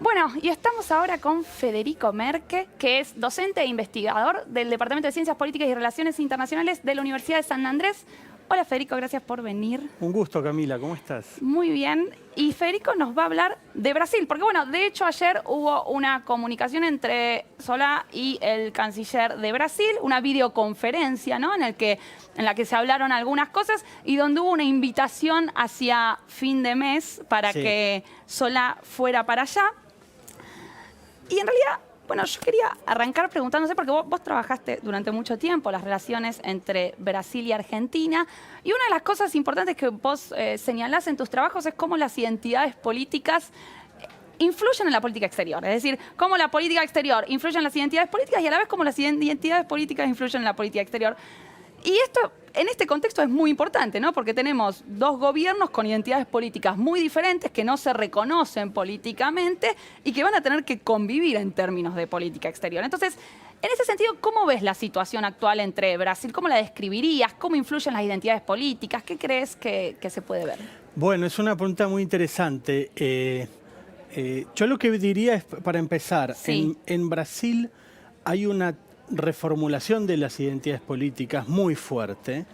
Bueno, y estamos ahora con Federico Merque, que es docente e investigador del Departamento de Ciencias Políticas y Relaciones Internacionales de la Universidad de San Andrés. Hola Federico, gracias por venir. Un gusto, Camila, ¿cómo estás? Muy bien. Y Federico nos va a hablar de Brasil, porque bueno, de hecho ayer hubo una comunicación entre Solá y el canciller de Brasil, una videoconferencia, ¿no? En la que se hablaron algunas cosas y donde hubo una invitación hacia fin de mes para que Solá fuera para allá. Y en realidad, bueno, yo quería arrancar preguntándose, porque vos trabajaste durante mucho tiempo las relaciones entre Brasil y Argentina, y una de las cosas importantes que vos señalás en tus trabajos es cómo las identidades políticas influyen en la política exterior. Es decir, cómo la política exterior influye en las identidades políticas y a la vez cómo las identidades políticas influyen en la política exterior. Y esto, en este contexto, es muy importante, ¿no? Porque tenemos dos gobiernos con identidades políticas muy diferentes que no se reconocen políticamente y que van a tener que convivir en términos de política exterior. Entonces, en ese sentido, ¿cómo ves la situación actual entre Brasil? ¿Cómo la describirías? ¿Cómo influyen las identidades políticas? ¿Qué crees que se puede ver? Bueno, es una pregunta muy interesante. Yo lo que diría es, para empezar, en Brasil hay una reformulación de las identidades políticas muy fuerte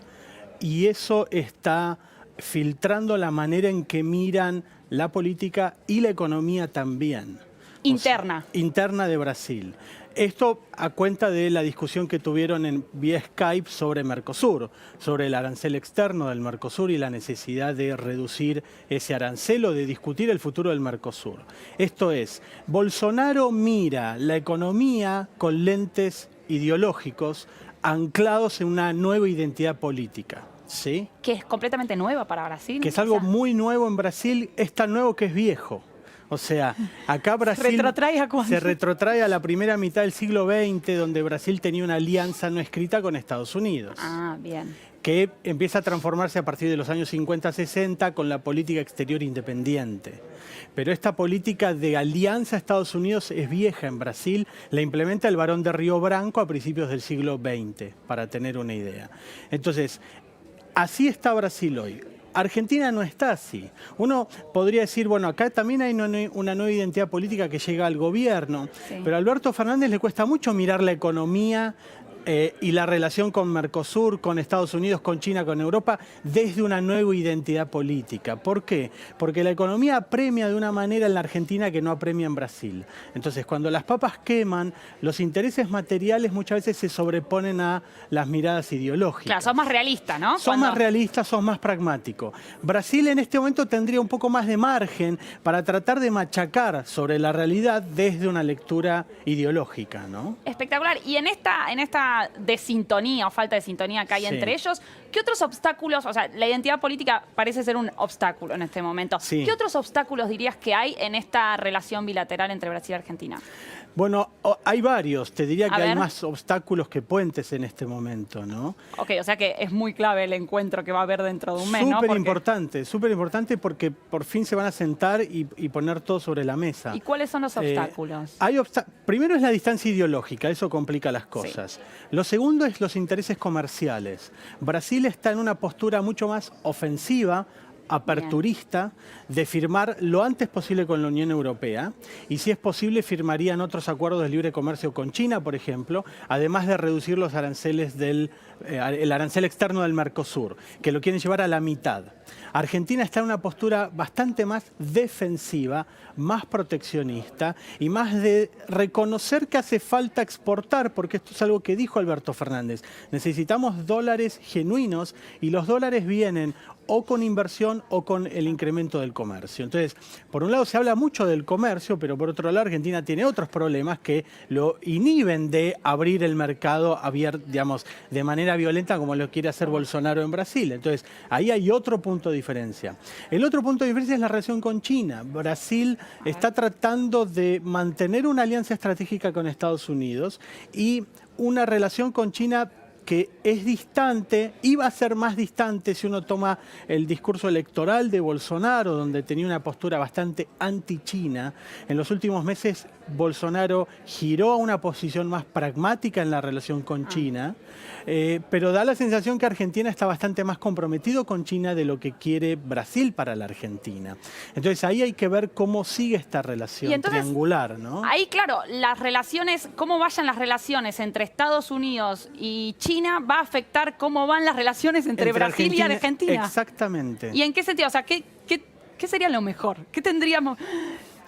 y eso está filtrando la manera en que miran la política y la economía también. Interna. Interna de Brasil. Esto a cuenta de la discusión que tuvieron vía Skype sobre Mercosur, sobre el arancel externo del Mercosur y la necesidad de reducir ese arancel o de discutir el futuro del Mercosur. Esto es, Bolsonaro mira la economía con lentes ideológicos anclados en una nueva identidad política. ¿Sí? Que es completamente nueva para Brasil. Que es algo muy nuevo en Brasil, es tan nuevo que es viejo. O sea, acá Brasil se retrotrae a la primera mitad del siglo XX, donde Brasil tenía una alianza no escrita con Estados Unidos. Ah, bien. Que empieza a transformarse a partir de los años 50-60 con la política exterior independiente. Pero esta política de alianza a Estados Unidos es vieja en Brasil, la implementa el Barón de Río Branco a principios del siglo XX, para tener una idea. Entonces, así está Brasil hoy. Argentina no está así. Uno podría decir, bueno, acá también hay una nueva identidad política que llega al gobierno, pero a Alberto Fernández le cuesta mucho mirar la economía y la relación con Mercosur, con Estados Unidos, con China, con Europa, desde una nueva identidad política. ¿Por qué? Porque la economía apremia de una manera en la Argentina que no apremia en Brasil. Entonces, cuando las papas queman, los intereses materiales muchas veces se sobreponen a las miradas ideológicas. Claro, sos más realista, ¿no? Sos más realista, sos más pragmático. Brasil en este momento tendría un poco más de margen para tratar de machacar sobre la realidad desde una lectura ideológica, ¿no? Espectacular. Y en esta desintonía o falta de sintonía que hay entre ellos, ¿qué otros obstáculos, o sea, la identidad política parece ser un obstáculo en este momento, ¿qué otros obstáculos dirías que hay en esta relación bilateral entre Brasil y Argentina? Bueno, hay varios. Te diría que hay más obstáculos que puentes en este momento, ¿no? Ok, o sea que es muy clave el encuentro que va a haber dentro de un mes, ¿no? Súper importante porque por fin se van a sentar y poner todo sobre la mesa. ¿Y cuáles son los obstáculos? Primero es la distancia ideológica, eso complica las cosas. Lo segundo es los intereses comerciales. Brasil está en una postura mucho más ofensiva, aperturista, de firmar lo antes posible con la Unión Europea y si es posible firmarían otros acuerdos de libre comercio con China, por ejemplo, además de reducir los aranceles el arancel externo del Mercosur, que lo quieren llevar a la mitad. Argentina está en una postura bastante más defensiva, más proteccionista y más de reconocer que hace falta exportar, porque esto es algo que dijo Alberto Fernández. Necesitamos dólares genuinos y los dólares vienen o con inversión o con el incremento del comercio. Entonces, por un lado se habla mucho del comercio, pero por otro lado Argentina tiene otros problemas que lo inhiben de abrir el mercado abierto, digamos, de manera violenta como lo quiere hacer Bolsonaro en Brasil. Entonces, ahí hay otro punto de diferencia. El otro punto de diferencia es la relación con China. Brasil está tratando de mantener una alianza estratégica con Estados Unidos y una relación con China que es distante, iba a ser más distante si uno toma el discurso electoral de Bolsonaro, donde tenía una postura bastante anti-China. En los últimos meses Bolsonaro giró a una posición más pragmática en la relación con China, pero da la sensación que Argentina está bastante más comprometido con China de lo que quiere Brasil para la Argentina. Entonces ahí hay que ver cómo sigue esta relación triangular, ¿no? Ahí, claro, las relaciones, cómo vayan las relaciones entre Estados Unidos y China va a afectar cómo van las relaciones entre Brasil y Argentina. Exactamente. ¿Y en qué sentido? O sea, ¿qué sería lo mejor? ¿Qué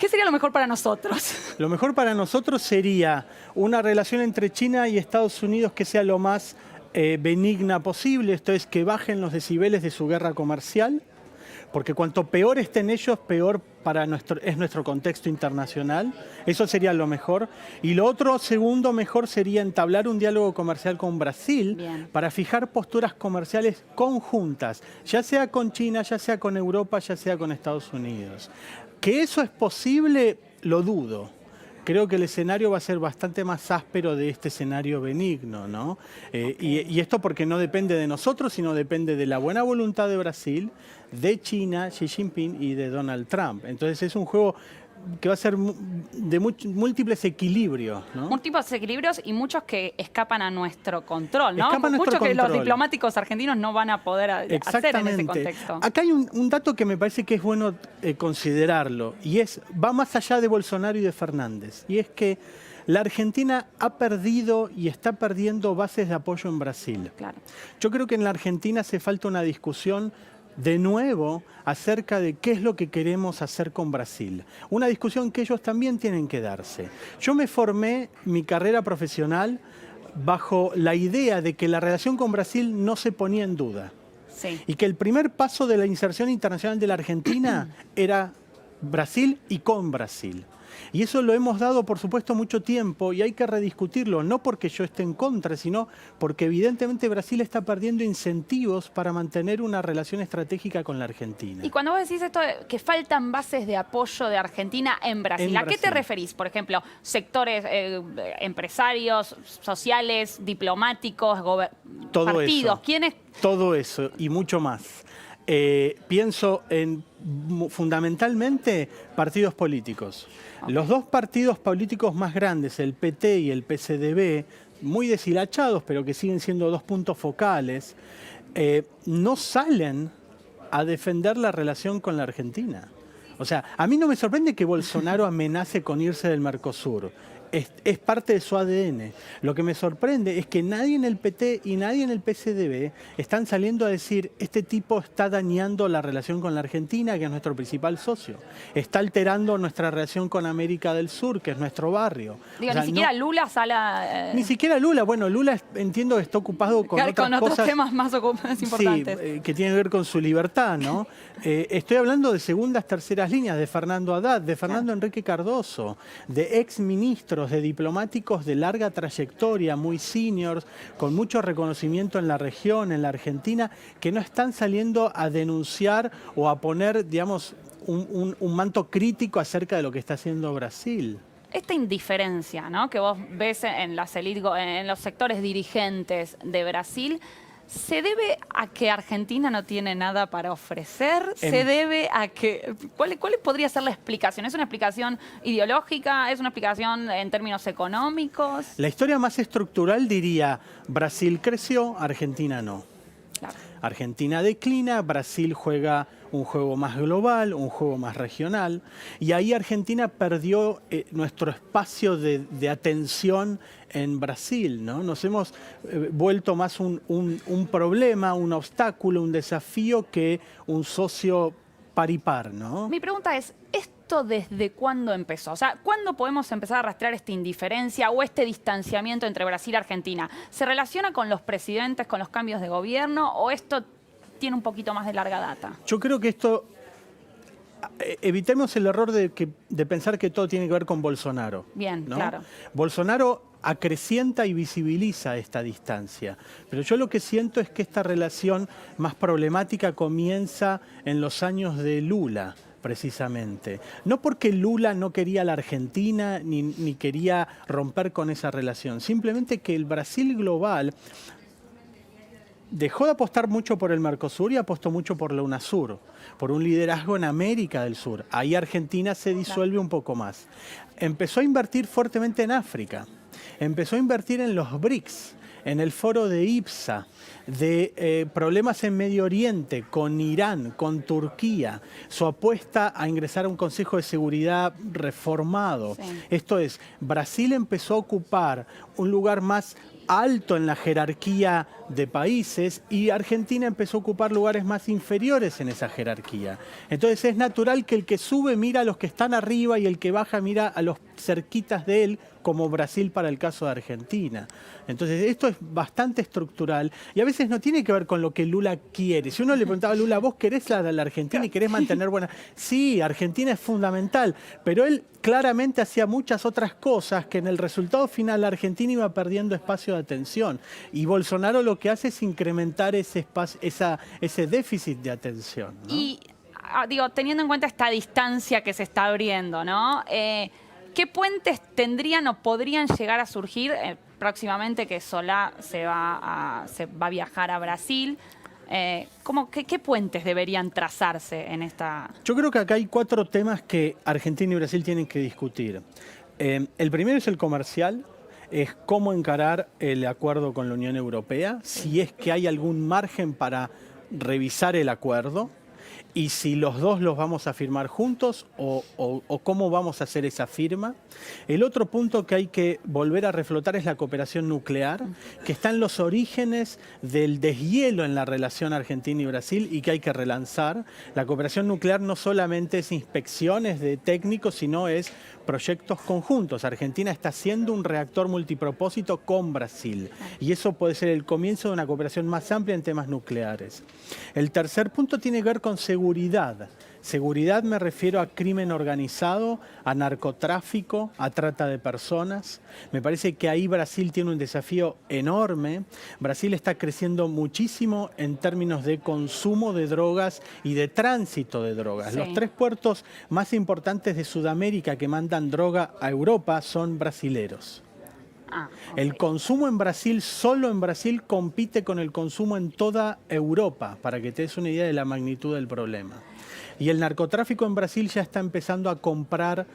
sería lo mejor para nosotros? Lo mejor para nosotros sería una relación entre China y Estados Unidos que sea lo más benigna posible, esto es que bajen los decibeles de su guerra comercial, porque cuanto peor estén ellos, peor es nuestro contexto internacional. Eso sería lo mejor. Y lo otro, segundo mejor, sería entablar un diálogo comercial con Brasil para fijar posturas comerciales conjuntas, ya sea con China, ya sea con Europa, ya sea con Estados Unidos. Que eso es posible, lo dudo. Creo que el escenario va a ser bastante más áspero de este escenario benigno, ¿no? Y esto porque no depende de nosotros, sino depende de la buena voluntad de Brasil, de China, Xi Jinping y de Donald Trump. Entonces es un juego que va a ser de múltiples equilibrios, ¿no? Múltiples equilibrios y muchos que escapan a nuestro control, ¿no? Muchos que los diplomáticos argentinos no van a poder hacer en ese contexto. Acá hay un dato que me parece que es bueno considerarlo, y va más allá de Bolsonaro y de Fernández, y es que la Argentina ha perdido y está perdiendo bases de apoyo en Brasil. Claro. Yo creo que en la Argentina hace falta una discusión de nuevo acerca de qué es lo que queremos hacer con Brasil. Una discusión que ellos también tienen que darse. Yo me formé mi carrera profesional bajo la idea de que la relación con Brasil no se ponía en duda. Sí. Y que el primer paso de la inserción internacional de la Argentina era Brasil y con Brasil. Y eso lo hemos dado, por supuesto, mucho tiempo y hay que rediscutirlo, no porque yo esté en contra, sino porque evidentemente Brasil está perdiendo incentivos para mantener una relación estratégica con la Argentina. Y cuando vos decís esto de que faltan bases de apoyo de Argentina en Brasil, ¿a qué te referís? Por ejemplo, sectores empresarios, sociales, diplomáticos, partidos. ¿Quiénes? Todo eso y mucho más. Pienso en fundamentalmente partidos políticos. Okay. Los dos partidos políticos más grandes, el PT y el PCDB, muy deshilachados, pero que siguen siendo dos puntos focales, no salen a defender la relación con la Argentina. O sea, a mí no me sorprende que Bolsonaro amenace con irse del Mercosur. Es parte de su ADN. Lo que me sorprende es que nadie en el PT y nadie en el PCDB están saliendo a decir este tipo está dañando la relación con la Argentina, que es nuestro principal socio. Está alterando nuestra relación con América del Sur, que es nuestro barrio. Digo, o sea, ni siquiera Lula sale... Ni siquiera Lula. Bueno, Lula entiendo que está ocupado con otros temas más importantes. Sí, que tienen que ver con su libertad, ¿no? Estoy hablando de segundas, terceras líneas, de Fernando Haddad, de Fernando Enrique Cardoso, de exministros, de diplomáticos de larga trayectoria, muy seniors, con mucho reconocimiento en la región, en la Argentina, que no están saliendo a denunciar o a poner, digamos, un manto crítico acerca de lo que está haciendo Brasil. Esta indiferencia, ¿no?, que vos ves en los sectores dirigentes de Brasil, ¿se debe a que Argentina no tiene nada para ofrecer? ¿Se debe a que...? ¿Cuál podría ser la explicación? ¿Es una explicación ideológica? ¿Es una explicación en términos económicos? La historia más estructural diría, Brasil creció, Argentina no. Claro. Argentina declina, Brasil juega un juego más global, un juego más regional, y ahí Argentina perdió nuestro espacio de atención en Brasil, ¿no? Nos hemos vuelto más un problema, un obstáculo, un desafío que un socio par y par, ¿no? Mi pregunta es, ¿esto desde cuándo empezó? O sea, ¿cuándo podemos empezar a rastrear esta indiferencia o este distanciamiento entre Brasil y Argentina? ¿Se relaciona con los presidentes, con los cambios de gobierno, o esto tiene un poquito más de larga data? Yo creo que esto... Evitemos el error de pensar que todo tiene que ver con Bolsonaro. Bien, ¿no? Claro. Bolsonaro acrecienta y visibiliza esta distancia. Pero yo lo que siento es que esta relación más problemática comienza en los años de Lula, precisamente. No porque Lula no quería a la Argentina ni quería romper con esa relación, simplemente que el Brasil global dejó de apostar mucho por el Mercosur y apostó mucho por la UNASUR, por un liderazgo en América del Sur. Ahí Argentina se disuelve un poco más. Empezó a invertir fuertemente en África, empezó a invertir en los BRICS, en el foro de IPSA, de problemas en Medio Oriente, con Irán, con Turquía, su apuesta a ingresar a un Consejo de Seguridad reformado. Sí. Esto es, Brasil empezó a ocupar un lugar más alto en la jerarquía de países y Argentina empezó a ocupar lugares más inferiores en esa jerarquía. Entonces es natural que el que sube mira a los que están arriba y el que baja mira a los cerquitas de él, como Brasil para el caso de Argentina. Entonces esto es bastante estructural y a veces no tiene que ver con lo que Lula quiere. Si uno le preguntaba a Lula, ¿vos querés la Argentina y querés mantener buena? Sí, Argentina es fundamental, pero él claramente hacía muchas otras cosas que en el resultado final la Argentina iba perdiendo espacio de atención. Y Bolsonaro lo que hace es incrementar ese espacio, ese déficit de atención, ¿no? Y digo, teniendo en cuenta esta distancia que se está abriendo, ¿no? ¿Qué puentes tendrían o podrían llegar a surgir próximamente que Solá se va a viajar a Brasil? ¿Qué puentes deberían trazarse en esta...? Yo creo que acá hay 4 temas que Argentina y Brasil tienen que discutir. El primero es el comercial, es cómo encarar el acuerdo con la Unión Europea, si es que hay algún margen para revisar el acuerdo, y si los dos los vamos a firmar juntos o cómo vamos a hacer esa firma. El otro punto que hay que volver a reflotar es la cooperación nuclear, que está en los orígenes del deshielo en la relación Argentina y Brasil y que hay que relanzar. La cooperación nuclear no solamente es inspecciones de técnicos, sino es proyectos conjuntos. Argentina está haciendo un reactor multipropósito con Brasil y eso puede ser el comienzo de una cooperación más amplia en temas nucleares. El tercer punto tiene que ver con seguridad. Seguridad me refiero a crimen organizado, a narcotráfico, a trata de personas. Me parece que ahí Brasil tiene un desafío enorme. Brasil está creciendo muchísimo en términos de consumo de drogas y de tránsito de drogas. Sí. Los 3 puertos más importantes de Sudamérica que mandan droga a Europa son brasileros. Okay. El consumo en Brasil, solo en Brasil, compite con el consumo en toda Europa, para que te des una idea de la magnitud del problema. Y el narcotráfico en Brasil ya está empezando a comprar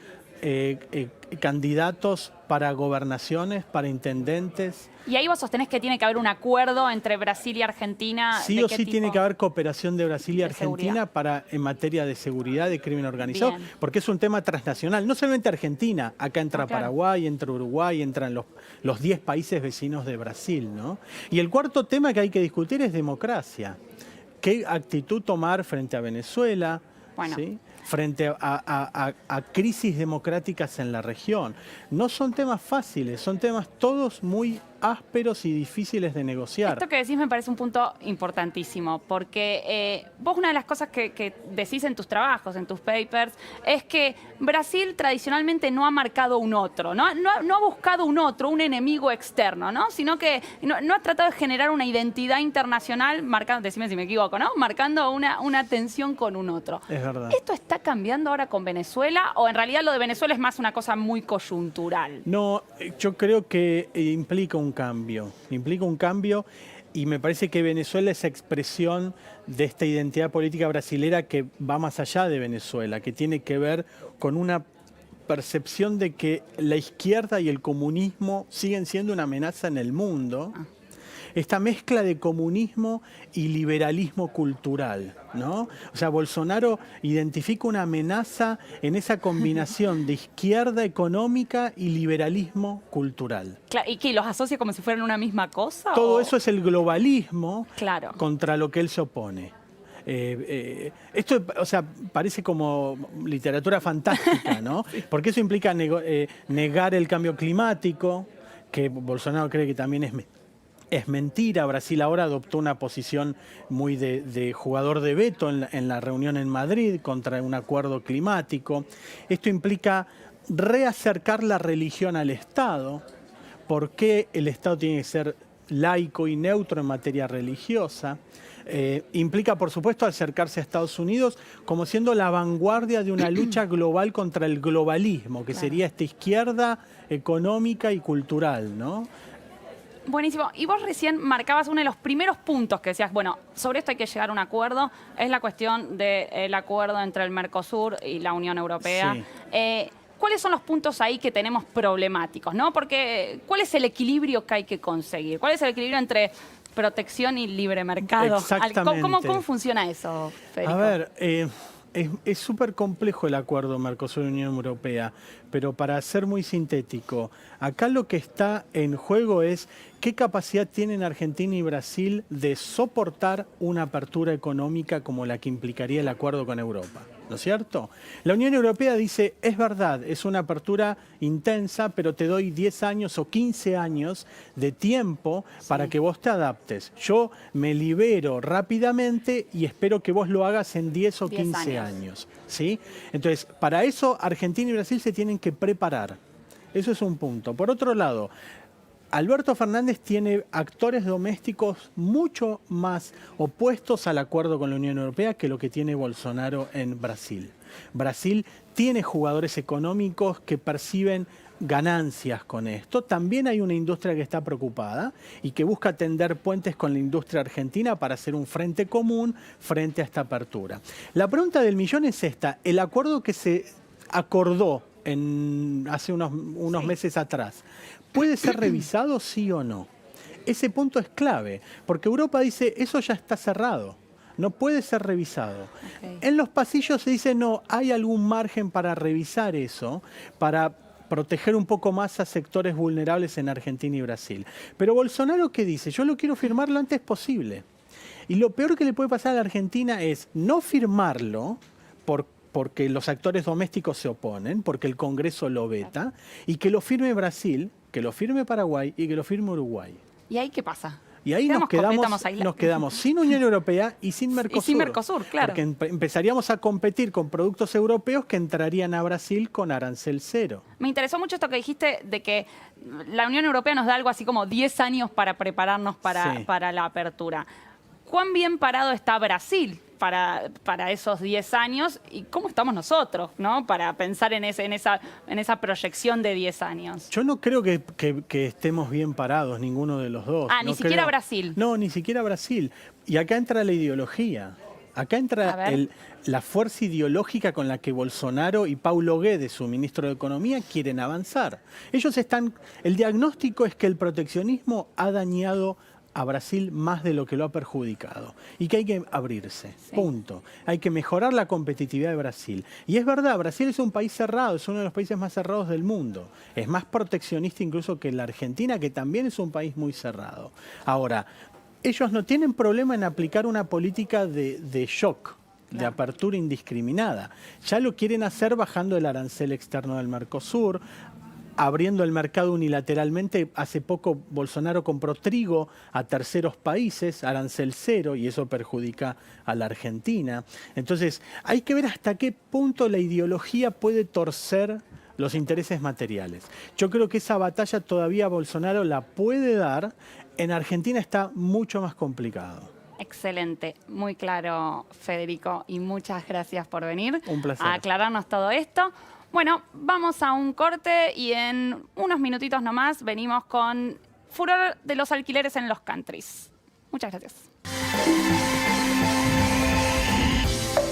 candidatos para gobernaciones, para intendentes. Y ahí vos sostenés que tiene que haber un acuerdo entre Brasil y Argentina. Sí o sí tiene que haber cooperación de Brasil y Argentina en materia de seguridad, de crimen organizado, Bien. porque es un tema transnacional. No solamente Argentina, acá entra Paraguay, entra Uruguay, entran los 10 países vecinos de Brasil, ¿no? Y el cuarto tema que hay que discutir es democracia. ¿Qué actitud tomar frente a Venezuela? Bueno. ¿Sí? Frente a crisis democráticas en la región. No son temas fáciles, son temas todos muy ásperos y difíciles de negociar. Esto que decís me parece un punto importantísimo, porque vos una de las cosas que decís en tus trabajos, en tus papers, es que Brasil tradicionalmente no ha marcado un otro, no ha buscado un otro, un enemigo externo, ¿no? Sino que no ha tratado de generar una identidad internacional, marcando, decime si me equivoco, ¿no? Marcando una tensión con un otro. Es verdad. ¿Esto está cambiando ahora con Venezuela o en realidad lo de Venezuela es más una cosa muy coyuntural? No, yo creo que implica un cambio y me parece que Venezuela es expresión de esta identidad política brasilera que va más allá de Venezuela, que tiene que ver con una percepción de que la izquierda y el comunismo siguen siendo una amenaza en el mundo. Esta mezcla de comunismo y liberalismo cultural, ¿no? O sea, Bolsonaro identifica una amenaza en esa combinación de izquierda económica y liberalismo cultural. Claro, ¿y qué? ¿Los asocia como si fueran una misma cosa? Todo eso es el globalismo Claro. contra lo que él se opone. Esto, o sea, parece como literatura fantástica, ¿no? Porque eso implica negar el cambio climático, que Bolsonaro cree que también es mentira. Brasil ahora adoptó una posición muy de jugador de veto en la reunión en Madrid contra un acuerdo climático. Esto implica reacercar la religión al Estado. ¿Por qué el Estado tiene que ser laico y neutro en materia religiosa? Implica, por supuesto, acercarse a Estados Unidos como siendo la vanguardia de una lucha global contra el globalismo, que sería esta izquierda económica y cultural, ¿no? Buenísimo. Y vos recién marcabas uno de los primeros puntos que decías, bueno, sobre esto hay que llegar a un acuerdo, es la cuestión del acuerdo entre el Mercosur y la Unión Europea. Sí. ¿Cuáles son los puntos ahí que tenemos problemáticos, ¿no? Porque, ¿cuál es el equilibrio que hay que conseguir? ¿Cuál es el equilibrio entre protección y libre mercado? Exactamente. ¿Cómo funciona eso, Federico? A ver, es súper complejo el acuerdo Mercosur-Unión Europea, pero para ser muy sintético, acá lo que está en juego es qué capacidad tienen Argentina y Brasil de soportar una apertura económica como la que implicaría el acuerdo con Europa. ¿No es cierto? La Unión Europea dice, es verdad, es una apertura intensa, pero te doy 10 años o 15 años de tiempo para que vos te adaptes. Yo me libero rápidamente y espero que vos lo hagas en 10 o 15 años. ¿Sí? Entonces, para eso Argentina y Brasil se tienen que preparar. Eso es un punto. Por otro lado, Alberto Fernández tiene actores domésticos mucho más opuestos al acuerdo con la Unión Europea que lo que tiene Bolsonaro en Brasil. Brasil tiene jugadores económicos que perciben ganancias con esto. También hay una industria que está preocupada y que busca tender puentes con la industria argentina para hacer un frente común frente a esta apertura. La pregunta del millón es esta. El acuerdo que se acordó hace unos meses atrás, ¿puede ser revisado sí o no? Ese punto es clave, porque Europa dice, eso ya está cerrado, no puede ser revisado. Okay. En los pasillos se dice, no, hay algún margen para revisar eso, para proteger un poco más a sectores vulnerables en Argentina y Brasil. Pero Bolsonaro, ¿qué dice? Yo lo quiero firmar lo antes posible. Y lo peor que le puede pasar a la Argentina es no firmarlo porque los actores domésticos se oponen, porque el Congreso lo veta, y que lo firme Brasil, que lo firme Paraguay y que lo firme Uruguay. ¿Y ahí qué pasa? Y ahí nos quedamos sin Unión Europea y sin Mercosur. Y sin Mercosur, claro. Porque empezaríamos a competir con productos europeos que entrarían a Brasil con arancel cero. Me interesó mucho esto que dijiste de que la Unión Europea nos da algo así como 10 años para prepararnos para la apertura. ¿Cuán bien parado está Brasil para esos 10 años y cómo estamos nosotros, ¿no? Para pensar en esa proyección de 10 años. Yo no creo que estemos bien parados, ninguno de los dos. Ah, ni siquiera Brasil. No, ni siquiera Brasil. Y acá entra la ideología. Acá entra la fuerza ideológica con la que Bolsonaro y Paulo Guedes, su ministro de Economía, quieren avanzar. El diagnóstico es que el proteccionismo ha dañado a Brasil más de lo que lo ha perjudicado y que hay que abrirse, punto. Hay que mejorar la competitividad de Brasil. Y es verdad, Brasil es un país cerrado, es uno de los países más cerrados del mundo. Es más proteccionista incluso que la Argentina, que también es un país muy cerrado. Ahora, ellos no tienen problema en aplicar una política de shock, de apertura indiscriminada. Ya lo quieren hacer bajando el arancel externo del Mercosur, abriendo el mercado unilateralmente. Hace poco Bolsonaro compró trigo a terceros países, arancel cero, y eso perjudica a la Argentina. Entonces, hay que ver hasta qué punto la ideología puede torcer los intereses materiales. Yo creo que esa batalla todavía Bolsonaro la puede dar. En Argentina está mucho más complicado. Excelente, muy claro, Federico, y muchas gracias por venir. Un placer. A aclararnos todo esto. Bueno, vamos a un corte y en unos minutitos nomás venimos con furor de los alquileres en los countries. Muchas gracias.